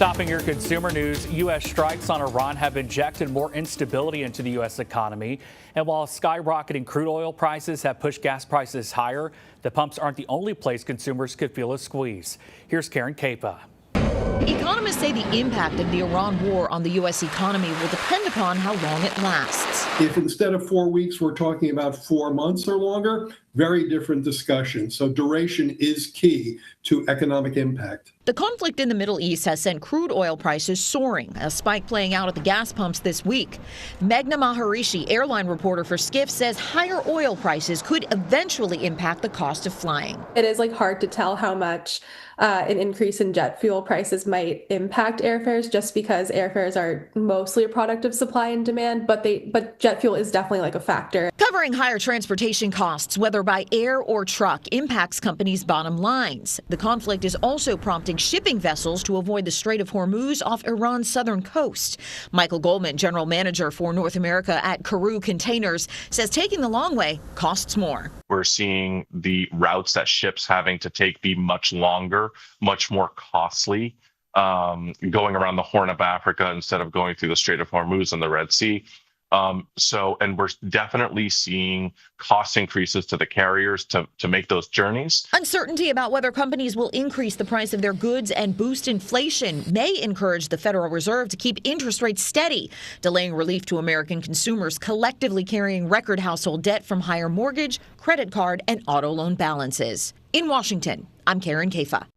Topping your consumer news, U.S. strikes on Iran have injected more instability into the U.S. economy. And while skyrocketing crude oil prices have pushed gas prices higher, the pumps aren't the only place consumers could feel a squeeze. Here's Karen Capa. Economists say the impact of the Iran war on the U.S. economy will depend upon how long it lasts. If instead of 4 weeks, we're talking about 4 months or longer, very different discussion. So duration is key to economic impact. The conflict in the Middle East has sent crude oil prices soaring, a spike playing out at the gas pumps this week. Meghna Maharishi, airline reporter for Skift, says higher oil prices could eventually impact the cost of flying. It is hard to tell how much an increase in jet fuel prices might impact airfares, just because airfares are mostly a product of supply and demand, but jet fuel is definitely a factor. Covering higher transportation costs, whether by air or truck, impacts companies' bottom lines. The conflict is also prompting shipping vessels to avoid the Strait of Hormuz off Iran's southern coast. Michael Goldman, general manager for North America at Crude Containers, says taking the long way costs more. We're seeing the routes that ships having to take be much longer, much more costly, going around the Horn of Africa instead of going through the Strait of Hormuz and the Red Sea. And we're definitely seeing cost increases to the carriers to make those journeys. Uncertainty about whether companies will increase the price of their goods and boost inflation may encourage the Federal Reserve to keep interest rates steady, delaying relief to American consumers collectively carrying record household debt from higher mortgage, credit card, and auto loan balances. In Washington, I'm Karen Capa.